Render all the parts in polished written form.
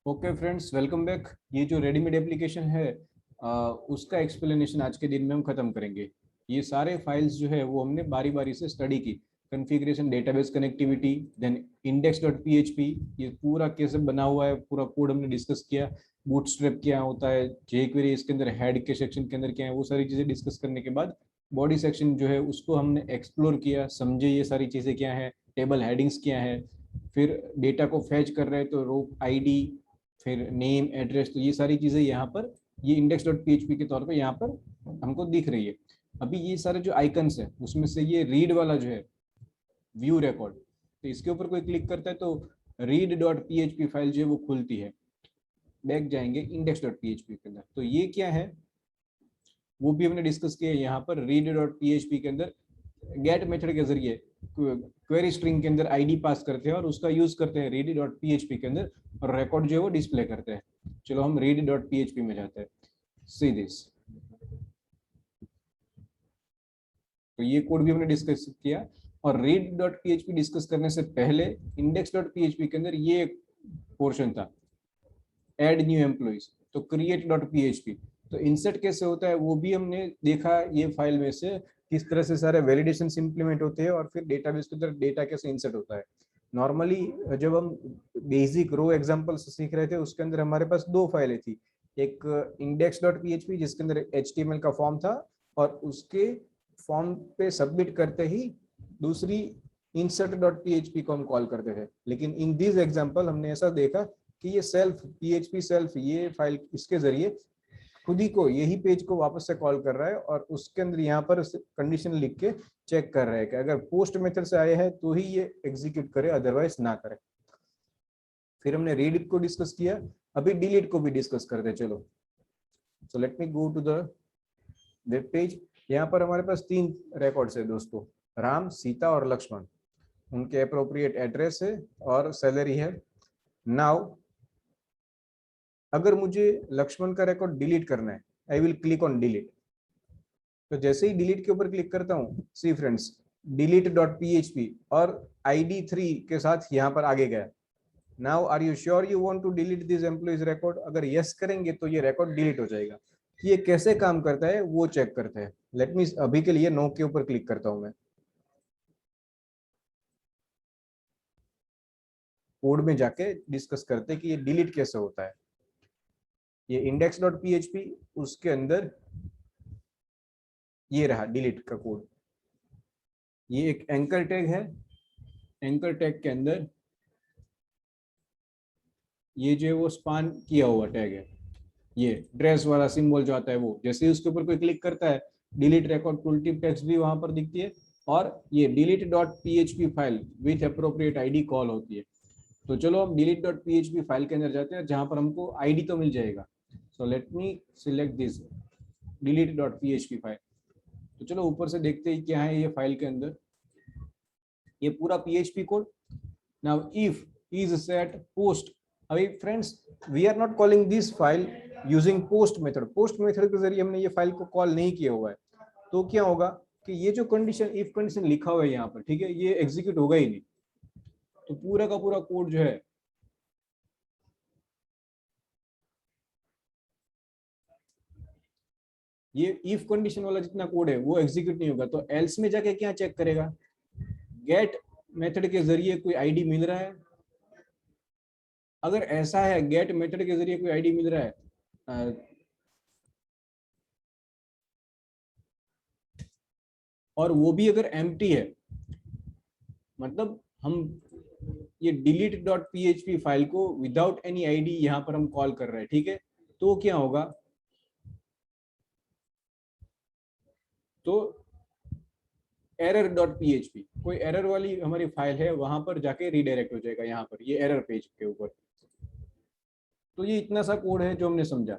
Okay friends, welcome back. ये जो readymade application है उसका एक्सप्लेनेशन आज के दिन में हम खत्म करेंगे। ये सारे फाइल्स जो है वो हमने बारी बारी से स्टडी की। Configuration, database connectivity, then index.php, ये पूरा कैसे बना हुआ है, पूरा कोड हमने डिस्कस किया। बूटस्ट्रैप क्या होता है, जेक्वेरी इसके अंदर हेड के सेक्शन के अंदर क्या है, वो सारी चीज़ें डिस्कस करने के बाद बॉडी सेक्शन जो है उसको हमने एक्सप्लोर किया, समझे ये सारी चीज़ें क्या है, टेबल हेडिंग्स क्या है। फिर डेटा को फैच कर रहे हैं तो रो आईडी, फिर नेम एड्रेस, तो ये सारी चीज़ें यहाँ पर ये index.php के तौर पे यहाँ पर हमको दिख रही है। अभी ये सारे जो आइकन्स है उसमें से ये रीड वाला जो है, व्यू रिकॉर्ड, तो इसके ऊपर कोई क्लिक करता है तो read.php फाइल जो है वो खुलती है। बैक जाएंगे index.php के अंदर, तो ये क्या है वो भी हमने डिस्कस किया यहाँ पर। read.php के अंदर गेट मेथड के जरिए क्वेरी स्ट्रिंग के अंदर आईडी पास करते हैं और उसका यूज करते हैं read.php के अंदर, और रिकॉर्ड जो है वो डिस्प्ले करते हैं। चलो हम read.php में जाते हैं। सी दिस, तो ये कोड भी हमने डिस्कस किया। और read.php डिस्कस करने से पहले index.php के अंदर ये पोर्शन था, ऐड न्यू एम्प्लॉइज, तो create.php, तो इंसर्ट कैसे होता है वो भी हमने देखा ये फाइल में से, किस तरह से सारे वैलिडेशन इंप्लीमेंट होते हैं और फिर डेटाबेस के अंदर डेटा कैसे इंसर्ट होता है। नॉर्मली जब हम बेसिक रो एग्जांपल से सीख रहे थे उसके अंदर हमारे पास दो फाइलें थी, एक index.php जिसके अंदर HTML का फॉर्म था और उसके फॉर्म पे सबमिट करते ही दूसरी insert.php को हम कॉल करते थे। लेकिन इन दिस एग्जांपल हमने ऐसा देखा कि ये सेल्फ PHP सेल्फ ये फाइल इसके जरिए खुद ही को यही पेज को वापस से कॉल कर रहा है और उसके अंदर यहाँ पर कंडीशन लिख के चेक कर रहा है कि अगर पोस्ट मेथड से आए हैं तो ही ये एग्जीक्यूट करे, अदरवाइज ना करे। फिर हमने रीड को डिस्कस किया, अभी डिलीट को भी डिस्कस करते हैं। चलो, so let me go to the web page. यहाँ पर हमारे पास 3 रिकॉर्ड्स है दोस्तों, राम, सीता और लक्ष्मण। उनके अप्रोप्रिएट एड्रेस है और सैलरी है। नाउ अगर मुझे लक्ष्मण का रिकॉर्ड डिलीट करना है, I will click on delete. तो जैसे ही डिलीट के ऊपर क्लिक करता हूँ, सी फ्रेंड्स, delete.php और ID3 के साथ यहाँ पर आगे गया। Now are you sure you want to delete this employees record? अगर यस करेंगे तो ये रिकॉर्ड डिलीट हो जाएगा। ये कैसे काम करता है वो चेक करते हैं। लेट मी अभी के लिए नो के ऊपर क्लिक करता हूँ मैं। कोड में जाके डिस्कस करते हैं कि ये डिलीट कैसे होता है। ये index.php, उसके अंदर ये रहा डिलीट का कोड। ये एक एंकर टैग है, एंकर टैग के अंदर ये जो है वो स्पान किया हुआ टैग है, ये ड्रेस वाला सिंबल जो आता है वो, जैसे ही उसके ऊपर कोई क्लिक करता है delete record tool tip text भी वहां पर दिखती है और ये delete.php file with appropriate ID call होती है। तो चलो हम delete.php फाइल के अंदर जाते हैं जहां पर हमको आईडी तो मिल जाएगा। सो let me select this delete.php file. तो चलो ऊपर से देखते हैं क्या है ये फाइल के अंदर। ये पूरा PHP code. Now if is set post, अभी friends we are not calling this file using post method. Post method के जरिए हमने ये फाइल को कॉल नहीं किया हुआ है। तो क्या होगा कि ये जो कंडीशन, इफ कंडीशन लिखा हुआ है यहाँ पर, ठीक है, ये एग्जीक्यूट होगा ही नहीं। तो पूरा का पूरा कोड जो है ये इफ कंडीशन वाला जितना कोड है वो एग्जीक्यूट नहीं होगा। तो एल्स में जाके क्या चेक करेगा, गेट मेथड के जरिए कोई आईडी मिल रहा है। अगर ऐसा है गेट मेथड के जरिए कोई आईडी मिल रहा है और वो भी अगर एम्प्टी है, मतलब हम ये delete.php फाइल को विदाउट एनी आईडी यहाँ पर हम कॉल कर रहे हैं, ठीक है, तो क्या होगा, तो error.php कोई एरर वाली हमारी फाइल है वहां पर जाके रीडायरेक्ट हो जाएगा यहाँ पर ये एरर पेज के ऊपर। तो ये इतना सा कोड है जो हमने समझा।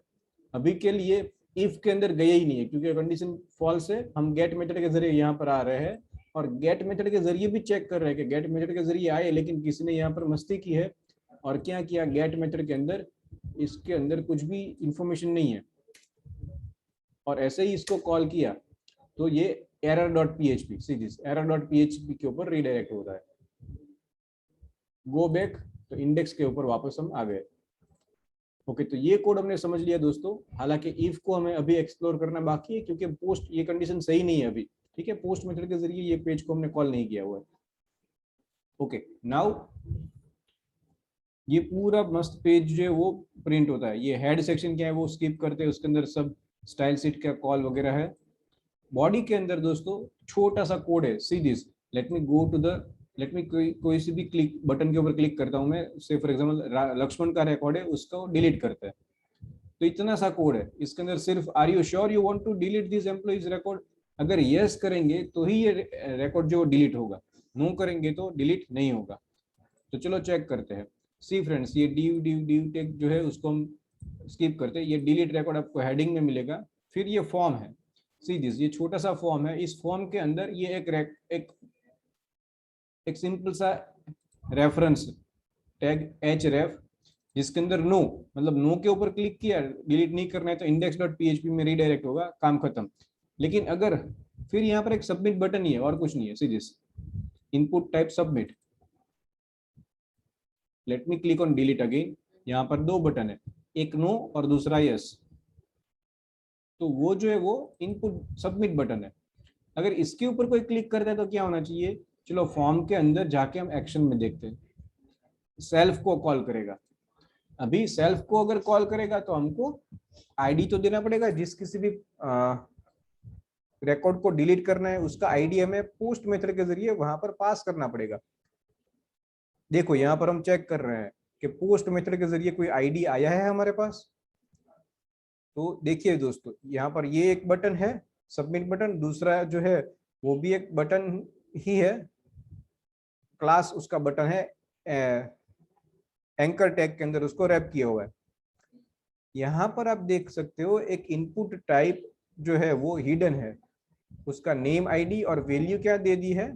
अभी के लिए इफ के अंदर गए ही नहीं है क्योंकि कंडीशन फॉल्स है। हम गेट मेथड के जरिए यहाँ पर आ रहे हैं और गेट मेथड के जरिए भी चेक कर रहे हैं कि गेट मेथड के जरिए आए, लेकिन किसी ने यहाँ पर मस्ती की है और क्या किया, गेट मेथड के अंदर इसके अंदर कुछ भी इंफॉर्मेशन नहीं है और ऐसे ही इसको कॉल किया तो ये error.php सीधी error.php के ऊपर रीडायरेक्ट होता है। गो बैक, तो इंडेक्स के ऊपर वापस हम आ गए। ओके, तो ये कोड हमने समझ लिया दोस्तों। हालांकि इफ को हमें अभी एक्सप्लोर करना बाकी है, क्योंकि पोस्ट ये कंडीशन सही नहीं है अभी। ठीक है, पोस्ट मेथड के जरिए ये पेज को हमने कॉल नहीं किया हुआ है। ओके, नाउ ये पूरा मस्त पेज जो है वो प्रिंट होता है। ये हेड सेक्शन क्या है वो स्किप करते हैं, उसके अंदर सब स्टाइल शीट का कॉल वगैरह है। बॉडी के अंदर दोस्तों छोटा सा कोड है, see this. Let me go to the, let me कोई सी भी क्लिक बटन के ऊपर क्लिक करता हूं मैं, से फॉर एग्जांपल लक्ष्मण का रिकॉर्ड है, उसको डिलीट करता है। तो इतना सा कोड है इसके अंदर। सिर्फ are you sure you want to delete this employees record, अगर यस करेंगे तो ही ये रिकॉर्ड जो डिलीट होगा, नो करेंगे तो डिलीट नहीं होगा। तो चलो चेक करते हैं। सी फ्रेंड्स, ये ड्यू टेक जो है उसको हम स्किप करते हैं। ये डिलीट रिकॉर्ड आपको हेडिंग में मिलेगा। फिर ये फॉर्म है, सी दिस, ये छोटा सा फॉर्म है। इस फॉर्म के अंदर ये एक सिंपल सा रेफरेंस टैग एच रेफ, जिसके अंदर नो, मतलब नो के ऊपर क्लिक किया, डिलीट नहीं करना है तो index.php में रीडायरेक्ट होगा, काम खत्म। लेकिन अगर फिर यहाँ पर एक सबमिट बटन ही है और कुछ नहीं है, see this, input type submit. Let me click on delete again. यहाँ पर दो बटन है, एक नो और दूसरा यस। तो वो जो है वो इनपुट सबमिट बटन है। अगर इसके ऊपर कोई क्लिक करता है तो क्या होना चाहिए, चलो फॉर्म के अंदर जाके हम एक्शन में देखते हैं। सेल्फ को कॉल करेगा। अभी सेल्फ को अगर कॉल करेगा तो हमको आईडी तो देना पड़ेगा, जिस किसी भी रिकॉर्ड को डिलीट करना है उसका आईडी हमें पोस्ट मेथड के जरिए वहां पर पास करना पड़ेगा। देखो यहाँ पर हम चेक कर रहे हैं कि पोस्ट मेथड के जरिए कोई आईडी आया है हमारे पास। तो देखिए दोस्तों, यहाँ पर ये एक बटन है सबमिट बटन, दूसरा जो है वो भी एक बटन ही है, क्लास उसका बटन है, एंकर टैग के अंदर उसको रैप किया हुआ है। यहाँ पर आप देख सकते हो एक इनपुट टाइप जो है वो हिडन है, उसका नेम आईडी और वैल्यू क्या दे दी है।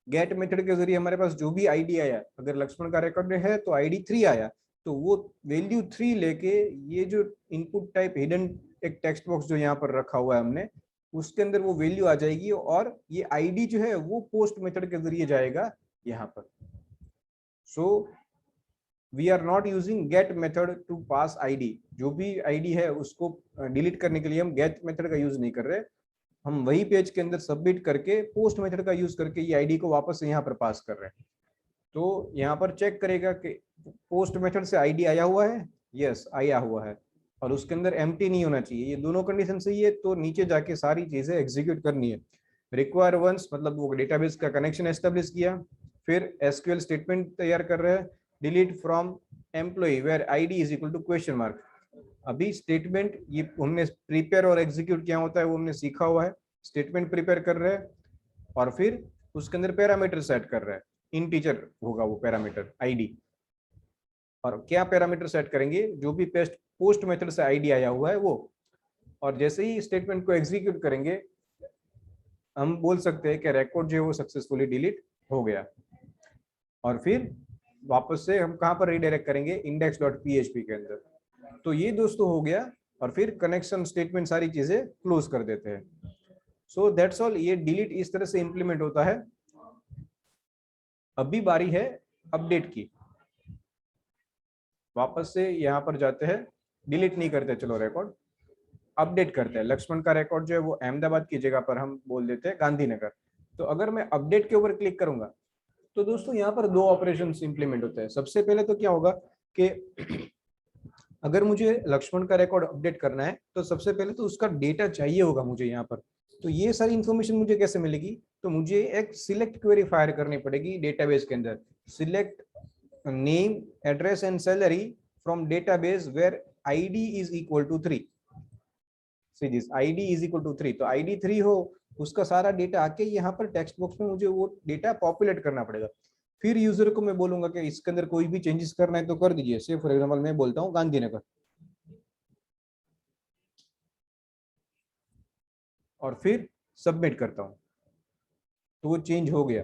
गेट मेथड के जरिए हमारे पास जो भी आईडी आया, अगर लक्ष्मण का रिकॉर्ड है तो आईडी 3 आया, तो वो वैल्यू 3 लेके ये जो इनपुट टाइप हिडन एक टेक्स्ट बॉक्स जो यहाँ पर रखा हुआ है हमने, उसके अंदर वो वैल्यू आ जाएगी और ये आईडी जो है वो पोस्ट मेथड के जरिए जाएगा यहाँ पर। So we are not using get method to pass ID. जो भी आईडी है उसको डिलीट करने के लिए हम गेट मेथड का यूज नहीं कर रहे, हम वही पेज के अंदर सबमिट करके पोस्ट मेथड का यूज करके ये आईडी को वापस यहाँ पर पास कर रहे हैं। तो यहाँ पर चेक करेगा कि पोस्ट मेथड से आईडी आया हुआ है, यस आया हुआ है, और उसके अंदर एम्प्टी नहीं होना चाहिए। ये दोनों कंडीशन सही है तो नीचे जाके सारी चीजें एग्जीक्यूट करनी है। रिक्वायर वंस मतलब वो डेटाबेस का कनेक्शन एस्टेब्लिश किया, फिर एसक्यूएल स्टेटमेंट तैयार कर रहे हैं, delete from employee where ID is equal to question mark. अभी स्टेटमेंट ये हमने प्रिपेयर और एग्जीक्यूट क्या होता है वो हमने सीखा हुआ है। स्टेटमेंट प्रिपेयर कर रहे हैं और फिर उसके अंदर पैरामीटर सेट कर रहे हैं, इंटीजर होगा वो पैरामीटर आईडी। और क्या पैरामीटर सेट करेंगे, जो भी पोस्ट मेथड से आईडी आया हुआ है वो। और जैसे ही स्टेटमेंट को एग्जीक्यूट करेंगे हम बोल सकते हैं कि रिकॉर्ड जो है वो सक्सेसफुली डिलीट हो गया। और फिर वापस से हम कहां पर रीडायरेक्ट करेंगे, index.php के अंदर। तो ये दोस्तों हो गया, और फिर कनेक्शन स्टेटमेंट सारी चीजें क्लोज कर देते हैं। So that's all. ये डिलीट इस तरह से इंप्लीमेंट होता है। अभी बारी है अपडेट की। वापस से यहाँ पर जाते हैं, डिलीट नहीं करते, चलो रिकॉर्ड अपडेट करते हैं। लक्ष्मण का रिकॉर्ड जो है वो अहमदाबाद की जगह पर हम बोल देते हैं गांधीनगर। तो अगर मैं अपडेट के ऊपर क्लिक करूंगा तो दोस्तों यहाँ पर दो ऑपरेशन इंप्लीमेंट होते हैं। सबसे पहले तो क्या होगा कि अगर मुझे लक्ष्मण का रिकॉर्ड अपडेट करना है तो सबसे पहले तो उसका डेटा चाहिए होगा मुझे यहाँ पर। तो ये सारी इंफॉर्मेशन मुझे कैसे मिलेगी, तो मुझे एक सिलेक्ट क्वेरी फायर करनी पड़ेगी डेटाबेस के अंदर। Select name address and salary from database where ID is equal to 3। See this, ID is equal to 3। तो आईडी 3 हो, उसका सारा डेटा आके यहाँ पर टेक्स्ट बॉक्स में मुझे वो डेटा पॉपुलेट करना पड़ेगा। फिर यूजर को मैं बोलूंगा कि इसके अंदर कोई भी चेंजेस करना है तो कर दीजिए। से फॉर एग्जांपल मैं बोलता हूँ गांधीनगर, और फिर सबमिट करता हूँ तो वो चेंज हो गया।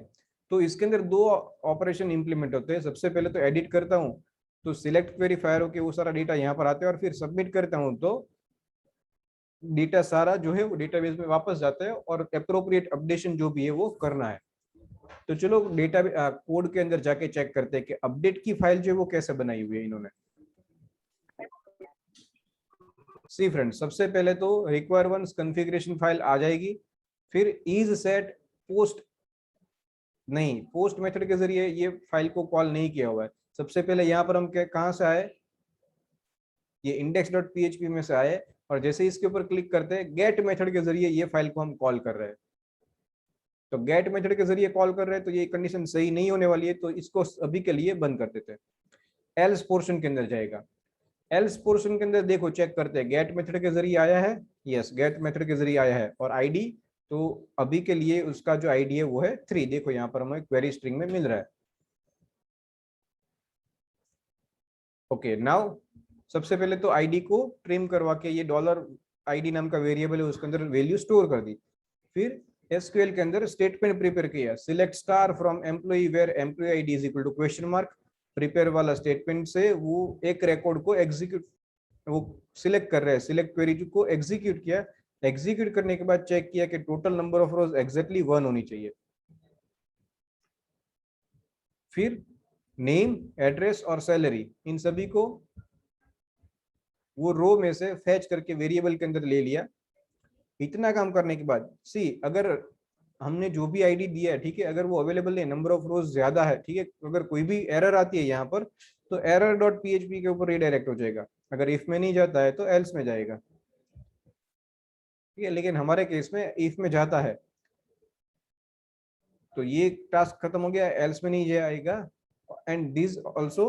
तो इसके अंदर दो ऑपरेशन इंप्लीमेंट होते हैं। सबसे पहले तो एडिट करता हूँ तो सिलेक्ट क्वेरी फायर होकर वो सारा डेटा यहाँ पर आता है, और फिर सबमिट करता हूँ तो डेटा सारा जो है वो डेटाबेस में वापस जाता है, और अप्रोप्रिएट अपडेशन जो भी है वो करना है। तो चलो डेटा कोड के अंदर जाके चेक करते हैं कि अपडेट की फाइल जो है वो कैसे बनाई हुई है इन्होंने। सी फ्रेंड, सबसे पहले तो रिक्वायर वंस कॉन्फ़िगरेशन फाइल आ जाएगी, फिर इज सेट पोस्ट, नहीं पोस्ट मेथड के जरिए ये फाइल को कॉल नहीं किया हुआ है। सबसे पहले यहाँ पर हम कहाँ से आए, ये index.php में से आए, और जैसे इसके ऊपर क्लिक करते हैं गेट मेथड के जरिए ये फाइल को हम कॉल कर रहे हैं। तो गेट मेथड के जरिए कॉल कर रहे हैं तो ये कंडीशन सही नहीं होने वाली है, तो इसको अभी के लिए बंद कर देते हैं। एल्स पोर्शन के अंदर जाएगा, एल्स पोर्शन के अंदर देखो चेक करते हैं गेट मेथड के जरिए आया है, यस गेट मेथड के जरिए आया है, और आईडी तो अभी के लिए उसका जो आईडी है वो है 3, देखो यहाँ पर हमें क्वेरी स्ट्रिंग में मिल रहा है। ओके नाउ सबसे पहले तो आईडी को ट्रिम करवा के ये डॉलर आईडी नाम का वेरिएबल है उसके अंदर वैल्यू स्टोर कर दी। फिर एसक्यूएल के अंदर स्टेटमेंट प्रिपेयर किया, select star from employee where employee ID is equal to question mark, prepare वाला स्टेटमेंट से वो एक रिकॉर्ड को एग्जीक्यूट, वो सिलेक्ट कर रहे हैं, सिलेक्ट क्वेरी को एग्जीक्यूट किया, एग्जीक्यूट करने के बाद चेक किया कि total number of rose exactly 1 होनी चाहिए। फिर नेम, एड्रेस और सैलरी इन सभी को वो रो में से फैच करके वेरिएबल के अंदर ले लिया। इतना काम करने के बाद सी अगर हमने जो भी आईडी दिया है, ठीक है, अगर वो अवेलेबल है, नंबर ऑफ रोज ज्यादा है, ठीक है, अगर कोई भी एरर आती है यहाँ पर तो एरर डॉट पीएचपी के ऊपर रिडायरेक्ट हो जाएगा, अगर इफ में नहीं जाता है तो एल्स में जाएगा, ठीक है, लेकिन हमारे केस में इफ में जाता है तो ये टास्क खत्म हो गया, एल्स में नहीं जाएगा। एंड दिस ऑल्सो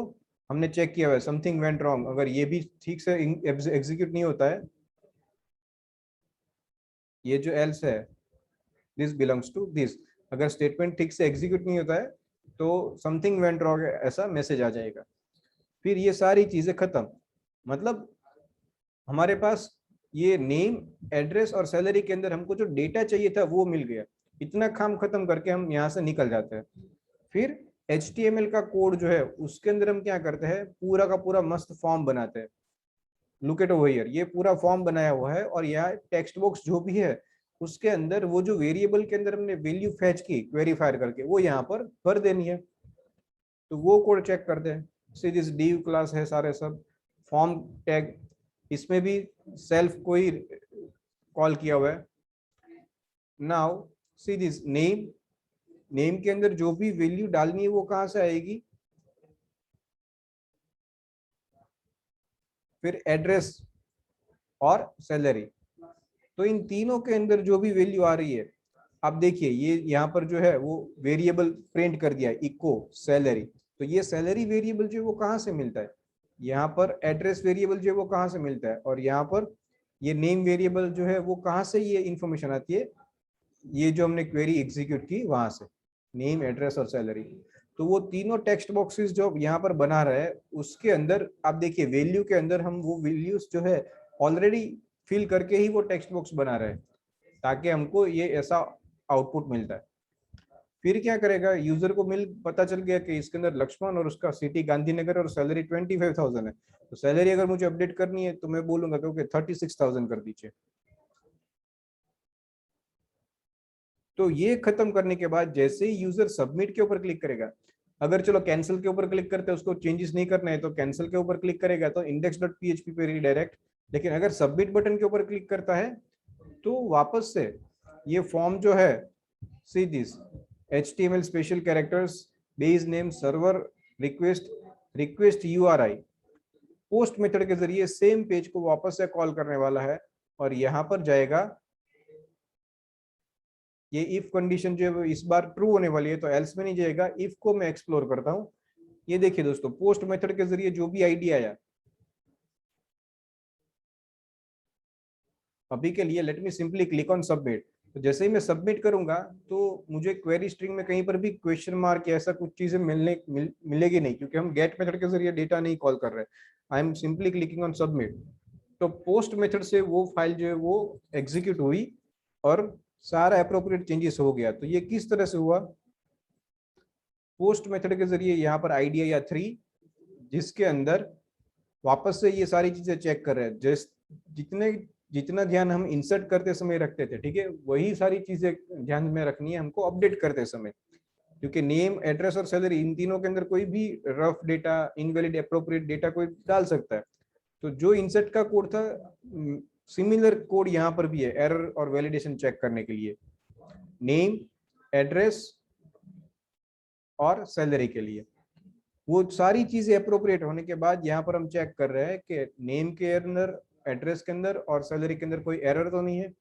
हमने चेक किया हुआ है, समथिंग वेंट रॉन्ग, अगर ये भी ठीक से एग्जीक्यूट नहीं होता है, ये जो एल्स है दिस बिलोंग्स टू दिस, अगर स्टेटमेंट ठीक से एग्जीक्यूट नहीं होता है तो समथिंग वेंट रॉन्ग ऐसा मैसेज आ जाएगा। फिर ये सारी चीजें खत्म, मतलब हमारे पास ये नेम, एड्रेस और सैलरी के अंदर हमको जो डेटा चाहिए था वो मिल गया। इतना काम खत्म करके हम यहाँ से निकल जाते हैं। फिर HTML का कोड जो है उसके अंदर हम क्या करते हैं, पूरा का पूरा मस्त फॉर्म बनाते हैं। लुक एट ओवर हियर, ये पूरा फॉर्म बनाया हुआ है और यहाँ टेक्स्ट बॉक्स जो भी है उसके अंदर वो जो वेरिएबल के अंदर हमने वैल्यू फैच की क्वेरी फायर करके वो यहाँ पर भर देनी है। तो वो कोड चेक करते हैं, सी दिस div क्लास है, सारे सब फॉर्म टैग, इसमें भी सेल्फ को ही कॉल किया हुआ है। Now see this name, name के अंदर जो भी वैल्यू डालनी है वो कहां से आएगी, फिर एड्रेस और सैलरी, तो इन तीनों के अंदर जो भी वैल्यू आ रही है, आप देखिए ये यहाँ पर जो है वो वेरिएबल प्रिंट कर दिया इको सैलरी, तो ये सैलरी वेरिएबल जो है वो कहाँ से मिलता है, यहाँ पर एड्रेस वेरिएबल जो है वो कहाँ से मिलता है, और यहाँ पर ये नेम वेरिएबल जो है वो कहाँ से ये इंफॉर्मेशन आती है, ये जो हमने क्वेरी एग्जीक्यूट की वहां से, नेम, एड्रेस और सैलरी। तो वो तीनों टेक्स्ट बॉक्सेस जो यहाँ पर बना रहे हैं उसके अंदर आप देखिए वैल्यू के अंदर हम वो वैल्यूज जो है ऑलरेडी फिल करके ही वो टेक्स्ट बॉक्स बना रहे हैं ताकि हमको ये ऐसा आउटपुट मिलता है। फिर क्या करेगा, यूजर को पता चल गया कि इसके अंदर लक्ष्मण और उसका सिटी गांधीनगर और सैलरी 25,000 है, तो सैलरी अगर मुझे अपडेट करनी है तो मैं बोलूंगा क्योंकि 36,000 कर दीजिए। तो ये खत्म करने के बाद जैसे ही यूजर सबमिट के ऊपर क्लिक करेगा, अगर चलो कैंसिल के ऊपर क्लिक करते हैं, उसको चेंजेस नहीं करना है तो कैंसिल के ऊपर क्लिक करेगा तो index.php पे रिडायरेक्ट, लेकिन अगर सबमिट बटन के ऊपर क्लिक करता है तो वापस से ये फॉर्म जो है see this HTML special characters, base name, server request URI, post method के जरिए सेम पेज को वापस से कॉल करने वाला है, और यहाँ पर जाएगा ये इफ कंडीशन जो है इस बार ट्रू होने वाली है तो एल्स में नहीं जाएगा। इफ को मैं एक्सप्लोर करता हूं, ये देखिए दोस्तों पोस्ट मेथड के जरिए जो भी आईडी आया, अभी के लिए let me simply click on submit, तो जैसे ही मैं सबमिट करूंगा तो मुझे क्वेरी स्ट्रिंग में कहीं पर भी क्वेश्चन मार्क या ऐसा कुछ चीजें मिलेगी नहीं, क्योंकि हम गेट मेथड के जरिए डेटा नहीं कॉल कर रहे, I am simply clicking on submit. तो पोस्ट मेथड से वो फाइल जो है वो एग्जीक्यूट हुई और सारा अप्रोप्रिएट चेंजेस हो गया। तो ये किस तरह से हुआ, पोस्ट मेथड के जरिए यहाँ पर आईडी या 3 जिसके अंदर वापस से ये सारी चीजें चेक कर रहे हैं, जितना ध्यान हम इंसर्ट करते समय रखते थे, ठीक है, वही सारी चीजें ध्यान में रखनी है हमको अपडेट करते समय, क्योंकि नेम, एड्रेस और सैलरी इन तीनों के अंदर कोई भी rough data, invalid, appropriate data कोई डाल सकता है। तो जो इंसर्ट का कोड था, सिमिलर कोड यहाँ पर भी है एरर और वैलिडेशन चेक करने के लिए, नेम, एड्रेस और सैलरी के लिए। वो सारी चीजें अप्रोप्रिएट होने के बाद यहाँ पर हम चेक कर रहे हैं कि नेम के अंदर, एड्रेस के अंदर और सैलरी के अंदर कोई एरर तो नहीं है।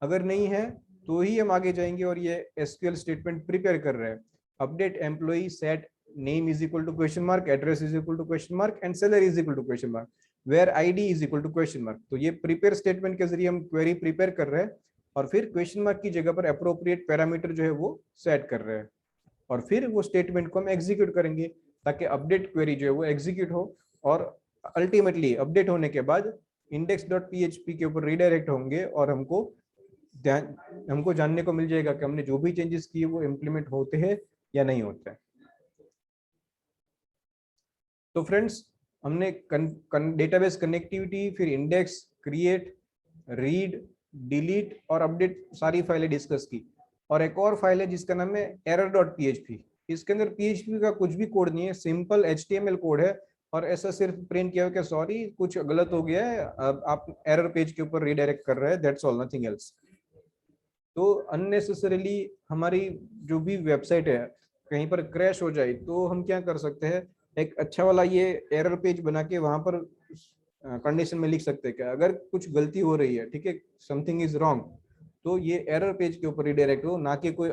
अगर नहीं है तो ही हम आगे जाएंगे और ये एसक्यूएल स्टेटमेंट प्रिपेयर कर रहे हैं। Update employee set name is equal to question mark, address is equal to question mark and salary is equal to question mark, where ID is equal to question mark. तो ये prepare statement के जरिए हम query prepare कर रहे हैं और फिर क्वेश्चन मार्क की जगह पर अप्रोप्रिएट पैरामीटर जो है वो सेट कर रहे हैं और फिर वो स्टेटमेंट को हम एग्जीक्यूट करेंगे ताकि अपडेट क्वेरी जो है वो एग्जीक्यूट हो और अल्टीमेटली अपडेट होने के बाद index.php के ऊपर रीडायरेक्ट होंगे और हमको जानने को मिल जाएगा कि हमने जो भी चेंजेस किए वो इम्प्लीमेंट होते हैं या नहीं होते हैं। तो फ्रेंड्स, हमने डेटाबेस कनेक्टिविटी, फिर इंडेक्स, क्रिएट, रीड, डिलीट और अपडेट सारी फाइलें डिस्कस की। और एक और फाइल है जिसका नाम है error.php। इसके अंदर PHP का कुछ भी कोड नहीं है, सिंपल HTML कोड है और ऐसा सिर्फ प्रिंट किया कि सॉरी कुछ गलत हो गया है, अब आप एरर पेज के ऊपर रीडायरेक्ट कर रहे हैं, दैट्स ऑल, नथिंग एल्स। तो अननेसेसरीली हमारी जो भी वेबसाइट है कहीं पर क्रैश हो जाए तो हम क्या कर सकते हैं, एक अच्छा वाला ये एरर पेज बना के वहां पर कंडीशन में लिख सकते हैं कि अगर कुछ गलती हो रही है, ठीक है, समथिंग इज रॉन्ग, तो ये एरर पेज के ऊपर रिडायरेक्ट हो, ना कि कोई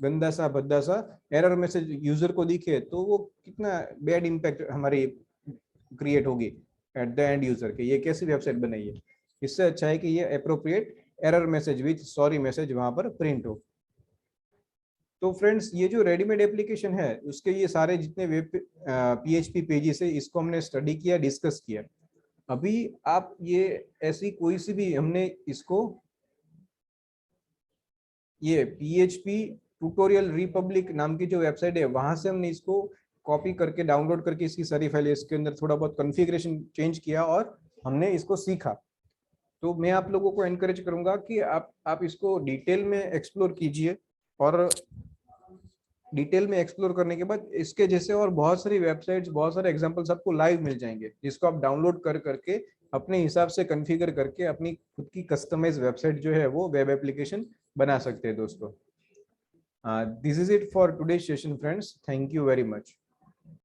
गंदा सा भद्दा सा एरर मैसेज यूजर को दिखे तो वो कितना बैड इम्पैक्ट हमारी क्रिएट होगी एट द एंड यूजर के, ये कैसी वेबसाइट बनाई है। इससे अच्छा है कि ये appropriate error message with sorry message वहां पर प्रिंट हो। तो फ्रेंड्स, ये जो रेडीमेड एप्लीकेशन है उसके ये सारे जितने वेब PHP पेजेस है इसको हमने स्टडी किया, डिस्कस किया। अभी आप ये ऐसी कोई सी भी, हमने इसको ये PHP ट्यूटोरियल रिपब्लिक नाम की जो वेबसाइट है वहां से हमने इसको कॉपी करके डाउनलोड करके इसकी सारी फाइलें, इसके अंदर थोड़ा बहुत कॉन्फ़िगरेशन चेंज किया और हमने इसको सीखा। तो मैं आप लोगों को एनकरेज करूंगा कि आप इसको डिटेल में एक्सप्लोर कीजिए और डिटेल में एक्सप्लोर करने के बाद इसके जैसे और बहुत सारी वेबसाइट्स, बहुत सारे एग्जांपल्स आपको लाइव मिल जाएंगे जिसको आप डाउनलोड कर करके अपने हिसाब से कॉन्फ़िगर करके अपनी खुद की कस्टमाइज वेबसाइट जो है वो वेब एप्लीकेशन बना सकते हैं दोस्तों। This is it for today session friends, thank you very much.